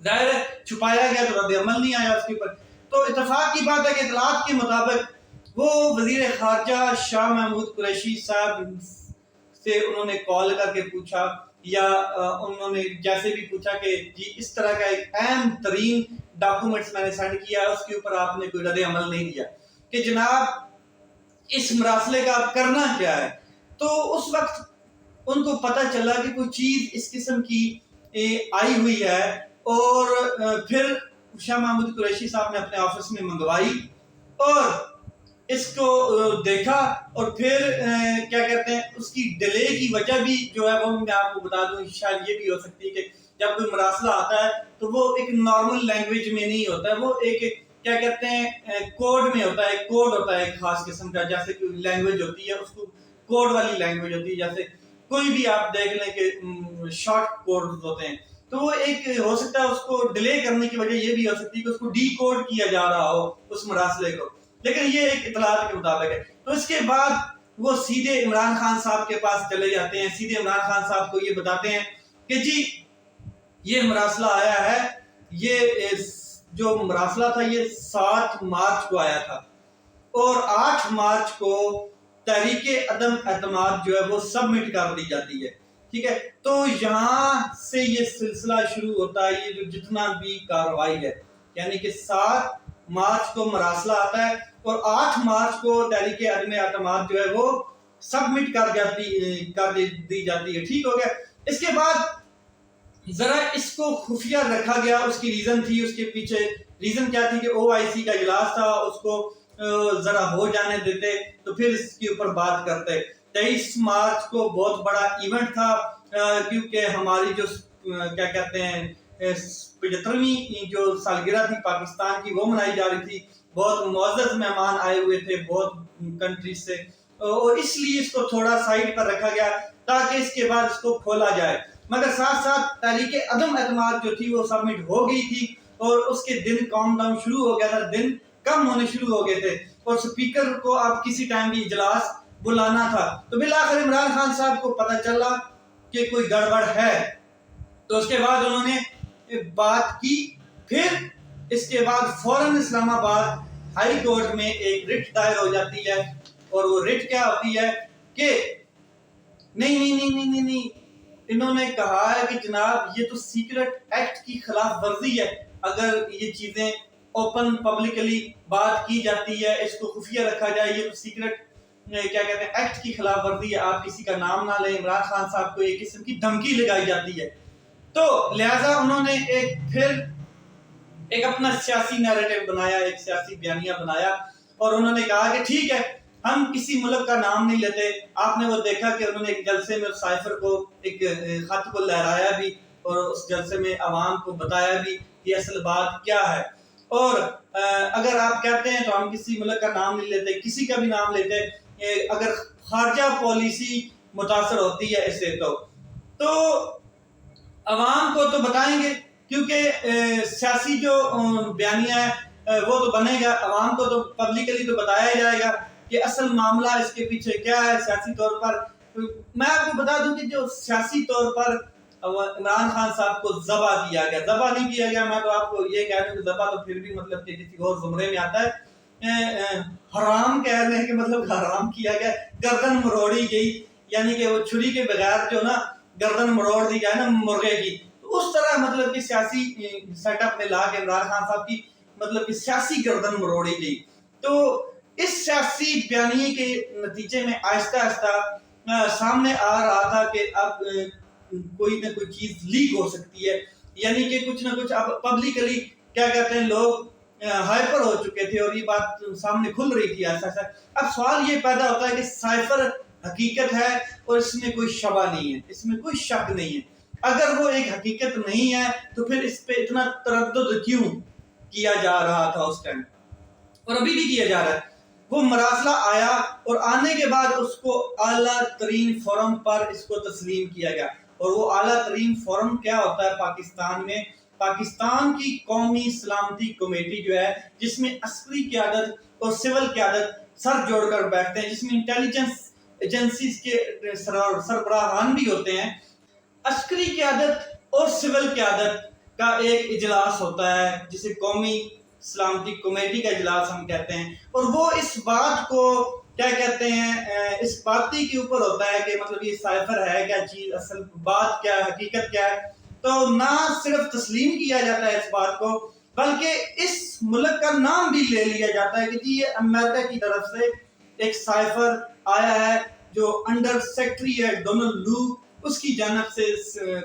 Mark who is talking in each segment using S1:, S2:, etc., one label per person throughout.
S1: ظاہر ہے چھپایا گیا تو رد عمل نہیں آیا اس کے اوپر. تو اتفاق کی بات ہے کہ اطلاعات کے مطابق وہ وزیر خارجہ شاہ محمود قریشی صاحب سے انہوں نے کال کر کے پوچھا یا انہوں نے جیسے بھی پوچھا کہ جی اس طرح کا ایک اہم ترین ڈاکومنٹس میں نے سینڈ کیا ہے، اس کے اوپر آپ نے کوئی رد عمل نہیں دیا کہ جناب اس مراسلے کا آپ کرنا کیا ہے. تو اس وقت ان کو پتہ چلا کہ کوئی چیز اس قسم کی آئی ہوئی ہے، اور پھر شاہ محمود قریشی صاحب نے اپنے آفس میں منگوائی اور اس کو دیکھا، اور پھر کیا کہتے ہیں اس کی ڈیلے کی وجہ بھی جو ہے وہ میں آپ کو بتا دوں، شاید یہ بھی ہو سکتی ہے کہ جب کوئی مراسلہ آتا ہے تو وہ ایک نارمل لینگویج میں نہیں ہوتا ہے، وہ ایک کیا کہتے ہیں کوڈ میں ہوتا ہے. کوڈ ہوتا ہے ایک خاص قسم کا، جیسے کہ لینگویج ہوتی ہے اس کو کوڈ والی لینگویج ہوتی ہے. جیسے کوئی بھی آپ دیکھ لیں کہ شارٹ کوڈ ہوتے ہیں، تو وہ ایک ہو سکتا ہے اس کو ڈیلے کرنے کی وجہ یہ بھی ہو سکتی ہے کہ اس کو ڈی کوڈ کیا جا رہا ہو اس مراسلے کو، لیکن یہ ایک اطلاعات کے مطابق ہے. تو اس کے بعد وہ سیدھے عمران خان صاحب کے پاس چلے جاتے ہیں، سیدھے عمران خان صاحب کو یہ بتاتے ہیں کہ جی یہ مراسلہ آیا ہے. یہ جو مراسلہ تھا یہ 7 مارچ کو آیا تھا، اور 8 مارچ کو تحریک عدم اعتماد جو ہے وہ سبمٹ کر دی جاتی ہے. ٹھیک ہے، تو یہاں سے یہ سلسلہ شروع ہوتا ہے، یہ جو جتنا بھی کارروائی ہے، یعنی کہ 7 مارچ کو مراسلہ آتا ہے اور 8 مارچ کو تحریک عدم اعتماد جو ہے وہ سبمٹ کر دی جاتی ہے. ٹھیک ہو گیا. اس کے بعد ذرا اس کو خفیہ رکھا گیا، اس کی ریزن تھی، اس کے پیچھے ریزن کیا تھی کہ او آئی سی کا اجلاس تھا، اس کو ذرا ہو جانے دیتے تو پھر اس کے اوپر بات کرتے. 23 مارچ کو بہت بڑا ایونٹ تھا، کیونکہ ہماری جو کیا کہتے ہیں 75ویں جو سالگرہ تھی پاکستان کی وہ منائی جا رہی تھی. بہت معزز مہمان آئے ہوئے تھے بہت کنٹریز سے، اور اس لیے اس کو تھوڑا سائڈ پر رکھا گیا تاکہ اس کے بعد اس کو کھولا جائے. مگر ساتھ ساتھ تحریک عدم اعتماد جو تھی وہ سبمٹ ہو گئی تھی، اور اس کے دن کاؤنٹ ڈاؤن شروع ہو گیا تھا، دن کم ہونے شروع ہو گئے تھے، اور سپیکر کو اب کسی ٹائم بھی اجلاس بلانا تھا. تو بالآخر عمران خان صاحب کو پتہ چلا کہ کوئی گڑبڑ ہے، تو اس کے بعد انہوں نے بات کی. پھر اس کے بعد فوراً اسلام آباد ہائی کورٹ میں ایک رٹ دائر ہو جاتی ہے، اور وہ رٹ کیا ہوتی ہے کہ نہیں انہوں نے کہا ہے کہ جناب یہ تو سیکرٹ ایکٹ کی خلاف ورزی ہے. اگر یہ چیزیں اوپن پبلکلی بات کی جاتی ہے، اس کو خفیہ رکھا جائے، یہ تو سیکرٹ کیا کہتے ہیں ایکٹ کی خلاف ورزی ہے، آپ کسی کا نام نہ لیں. عمران خان صاحب کو ایک قسم کی دھمکی لگائی جاتی ہے. تو لہٰذا انہوں نے پھر ایک اپنا سیاسی نیریٹو بنایا، ایک سیاسی بیانیہ بنایا، اور انہوں نے کہا کہ ٹھیک ہے ہم کسی ملک کا نام نہیں لیتے. آپ نے وہ دیکھا کہ انہوں نے ایک جلسے میں سائفر کو ایک خط کو لہرایا بھی، اور اس جلسے میں عوام کو بتایا بھی کہ اصل بات کیا ہے. اور اگر آپ کہتے ہیں تو ہم کسی ملک کا نام نہیں لیتے، کسی کا بھی نام لیتے اگر خارجہ پالیسی متاثر ہوتی ہے اس سے تو عوام کو تو بتائیں گے، کیونکہ سیاسی جو بیانیہ ہے وہ تو بنے گا، عوام کو تو پبلکلی تو بتایا جائے گا کہ اصل معاملہ اس کے پیچھے کیا ہے سیاسی طور پر. میں آپ کو بتا دوں کہ جو سیاسی طور پر عمران خان صاحب کو ذبح کیا گیا، ذبح نہیں کیا گیا، میں تو آپ کو یہ کہہ دوں کہ ذبح تو پھر بھی مطلب کہ کسی اور زمرے میں آتا ہے، حرام کہہ رہے ہیں کہ مطلب حرام کیا گیا، گردن مروڑی گئی، یعنی کہ وہ چھری کے بغیر جو نا گردن مروڑ دی جائے نا مرغے کی، تو اس طرح مطلب کہ سیاسی سیٹ اپ میں لا کے عمران خان صاحب کی مطلب کہ سیاسی گردن مروڑی گئی. تو اس سیاسی بیانیے کے نتیجے میں آہستہ آہستہ سامنے آ رہا تھا کہ اب کوئی نہ کوئی چیز لیک ہو سکتی ہے، یعنی کہ کچھ نہ کچھ اب پبلکلی کیا کہتے ہیں لوگ ہائپر ہو چکے تھے، اور یہ بات سامنے کھل رہی تھی ایسا. اب سوال یہ پیدا ہوتا ہے کہ سائفر حقیقت ہے اور اس میں کوئی شبہ نہیں ہے، اس میں کوئی شک نہیں ہے. اگر وہ ایک حقیقت نہیں ہے تو پھر اس پہ اتنا تردد کیوں کیا جا رہا تھا اس ٹائم، اور ابھی بھی کیا جا رہا ہے. وہ مراسلہ آیا اور آنے کے بعد اس کو اعلیٰ ترین فورم پر اس کو تسلیم کیا گیا. اور وہ اعلیٰ ترین فورم کیا ہوتا ہے پاکستان میں؟ پاکستان کی قومی سلامتی کمیٹی جو ہے، جس میں عسکری قیادت اور سول قیادت سر جوڑ کر بیٹھتے ہیں، جس میں انٹیلیجنس ایجنسیز کے سربراہان بھی ہوتے ہیں. عسکری قیادت اور سول قیادت کا ایک اجلاس ہوتا ہے جسے قومی سلامتی کمیٹی کا اجلاس ہم کہتے ہیں، اور وہ اس بات کو کیا کہتے ہیں، اس باتیں کے اوپر ہوتا ہے کہ مطلب یہ سائفر ہے کیا چیز، اصل بات کیا ہے، حقیقت کیا ہے۔ تو نہ صرف تسلیم کیا جاتا ہے اس بات کو، بلکہ اس ملک کا نام بھی لے لیا جاتا ہے کہ جی یہ امریکہ کی طرف سے ایک سائفر آیا ہے جو انڈر سیکرٹری ہے ڈونلڈ لو، اس کی جانب سے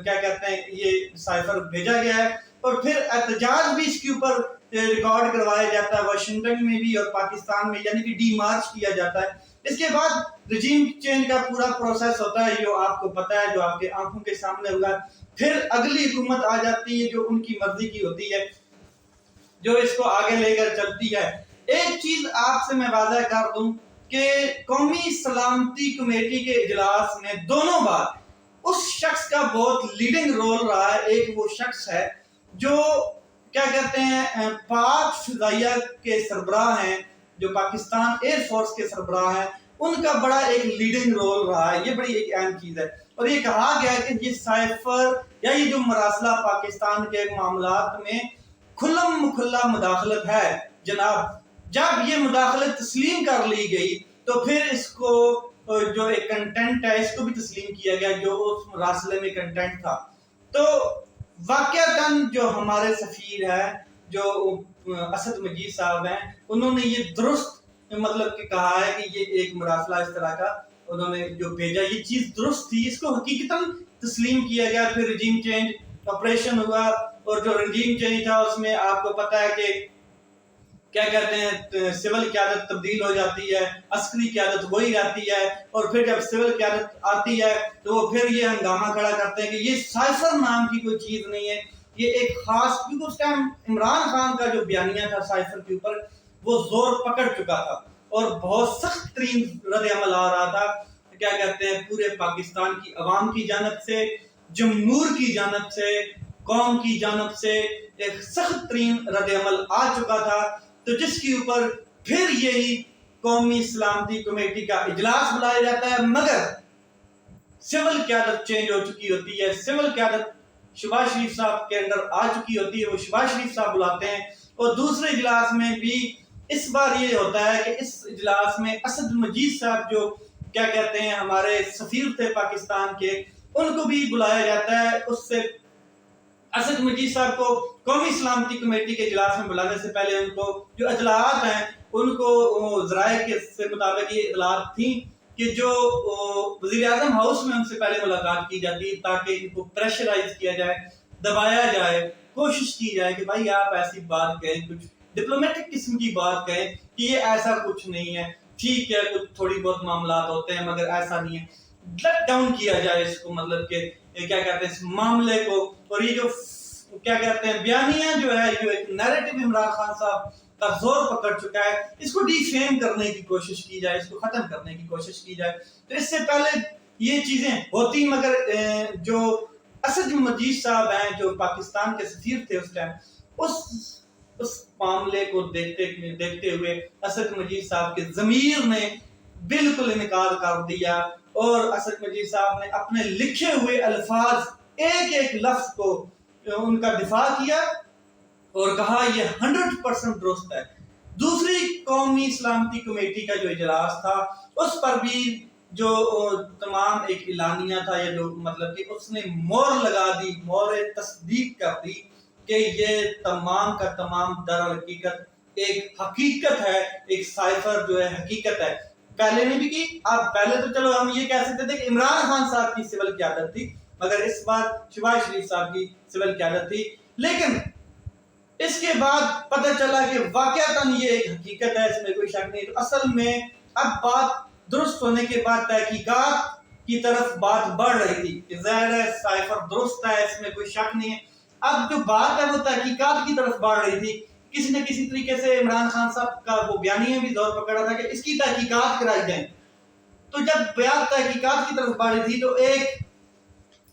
S1: کیا کہتے ہیں یہ سائفر بھیجا گیا ہے، اور پھر احتجاج بھی اس کے اوپر ریکارڈ کروایا جاتا ہے واشنگٹن میں بھی اور پاکستان میں، یعنی کہ ڈی مارچ کیا جاتا ہے۔ اس کے بعد رجیم چینج کا پورا پروسیس ہوتا ہے جو آپ کو پتا ہے، جو آپ کے آنکھوں کے سامنے ہوگا۔ پھر اگلی حکومت آ جاتی ہے جو ان کی مرضی کی ہوتی ہے، جو اس کو آگے لے کر چلتی ہے۔ ایک چیز آپ سے میں واضح کر دوں کہ قومی سلامتی کمیٹی کے اجلاس میں دونوں بار اس شخص کا بہت لیڈنگ رول رہا ہے۔ ایک وہ شخص ہے جو کیا کہتے ہیں پاک فضائیہ کے سربراہ ہیں، جو پاکستان ایئر فورس کے سربراہ ہیں، ان کا بڑا ایک لیڈنگ رول رہا ہے۔ یہ بڑی ایک اہم چیز ہے، اور یہ کہا گیا کہ یہ سائفر یا یہ جو مراسلہ پاکستان کے معاملات میں کھلم کھلا مداخلت ہے جناب۔ جب یہ مداخلت تسلیم کر لی گئی تو پھر اس کو جو ایک کنٹینٹ ہے اس کو بھی تسلیم کیا گیا جو اس مراسلے میں کنٹینٹ تھا۔ تو واقعتاً جو ہمارے سفیر ہے جو اسد مجید صاحب ہیں، انہوں نے یہ درست مطلب کہ کہا ہے کہ یہ ایک مراسلہ اس طرح کا انہوں نے جو بھیجا یہ چیز درست تھی، اس کو حقیقتاً تسلیم کیا گیا۔ پھر رجیم چینج آپریشن ہوا، اور جو رجیم چینج تھا اس میں آپ کو پتا ہے کہ کیا کہتے ہیں سول قیادت تبدیل ہو جاتی ہے، عسکری قیادت وہی رہتی ہے، اور پھر جب سول قیادت آتی ہے تو وہ پھر یہ ہنگامہ کھڑا کرتے ہیں کہ یہ سائفر نام کی کوئی چیز نہیں ہے، یہ ایک خاص، کیونکہ اس ٹائم عمران خان کا جو بیانیہ تھا سائفر کے اوپر وہ زور پکڑ چکا تھا، اور بہت سخت ترین رد عمل آ رہا تھا کیا کہتے ہیں پورے پاکستان کی عوام کی جانب سے، جمہور کی جانب سے، قوم کی جانب سے ایک سخت ترین رد عمل آ چکا تھا۔ تو جس کے اوپر پھر یہی قومی سلامتی کمیٹی کا اجلاس بلایا جاتا ہے، مگر سول قیادت چینج ہو چکی ہوتی ہے، سول قیادت شہباز شریف صاحب کے اندر آ چکی ہوتی ہے، وہ شہباز شریف صاحب بلاتے ہیں، اور دوسرے اجلاس میں بھی اس بار یہ ہوتا ہے کہ اس اجلاس میں اسد مجید صاحب جو کیا کہتے ہیں ہمارے سفیر تھے پاکستان کے، ان کو بھی بلایا جاتا ہے۔ اس سے اسد مجید صاحب کو قومی سلامتی کمیٹی کے اجلاس میں بلانے سے پہلے ان کو جو اطلاعات ہیں ان کو ذرائع کے سے مطابق یہ اطلاعات تھیں کہ جو وزیر اعظم ہاؤس میں ان سے پہلے ملاقات کی جاتی تاکہ ان کو پریشرائز کیا جائے، دبایا جائے، کوشش کی جائے کہ بھائی آپ ایسی بات کہیں، کچھ ڈپلومیٹک قسم کی بات کہیں کہ یہ ایسا کچھ نہیں ہے، ٹھیک ہے کچھ تھوڑی بہت معاملات ہوتے ہیں مگر ایسا نہیں ہے، لیٹ ڈاؤن کیا جائے اس کو، مطلب کہ کیا کہتے ہیں اس معاملے کو۔ اور یہ جو کیا کہتے ہیں بیانیہ جو ہے، جو ایک نیریٹو عمران خان صاحب کا زور پکڑ چکا ہے، اس کو ڈی فیم کرنے کی کوشش کی جائے، اس کو ختم کرنے کی کوشش کی جائے۔ تو اس سے پہلے یہ چیزیں ہوتی، مگر جو اسد مجید صاحب ہیں جو پاکستان کے سفیر تھے اس ٹائم، اس معاملے کو دیکھتے ہوئے اسد مجید صاحب کے ضمیر نے بالکل انکار کر دیا، اور اسد مجید صاحب نے اپنے لکھے ہوئے الفاظ ایک ایک لفظ کو ان کا دفاع کیا اور کہا یہ 100% درست ہے۔ دوسری قومی سلامتی کمیٹی کا جو اجلاس تھا اس پر بھی جو تمام ایک اعلانیہ تھا، یا جو مطلب کہ اس نے مہر لگا دی، مہر تصدیق کر دی کہ یہ تمام کا تمام در حقیقت ایک حقیقت ہے، ایک سائفر جو ہے حقیقت ہے۔ پہلے نہیں بھی کی، اب پہلے تو چلو ہم یہ کہہ سکتے تھے کہ عمران خان صاحب کی سول قیادت تھی، مگر اس بار شہباز شریف صاحب کی سول قیادت تھی۔ لیکن اس کے بعد پتہ چلا کہ واقعتاً یہ ایک حقیقت ہے، اس میں کوئی شک نہیں۔ تو اصل میں اب بات درست ہونے کے بعد تحقیقات کی طرف بات بڑھ رہی تھی کہ ظاہر ہے سائفر درست ہے، اس میں کوئی شک نہیں ہے۔ اب جو بات ہے وہ تحقیقات کی طرف بڑھ رہی تھی، کسی نہ کسی طریقے سے عمران خان صاحب کا وہ بیانیہ بھی زور پکڑا تھا کہ اس کی تحقیقات کرائی جائیں۔ تو جب بیان تحقیقات کی طرف بڑھ رہی تھی تو ایک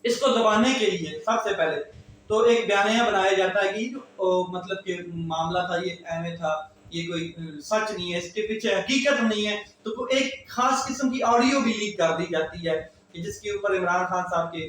S1: اس کو دبانے کے لیے سب سے پہلے تو ایک بیانیہ بنایا جاتا ہے کہ جو مطلب کہ معاملہ تھا یہ ایویں تھا، یہ کوئی سچ نہیں ہے، اس کے پیچھے حقیقت نہیں ہے، تو ایک خاص قسم کی آڈیو بھی لیک کر دی جاتی ہے کہ جس کے اوپر عمران خان صاحب کے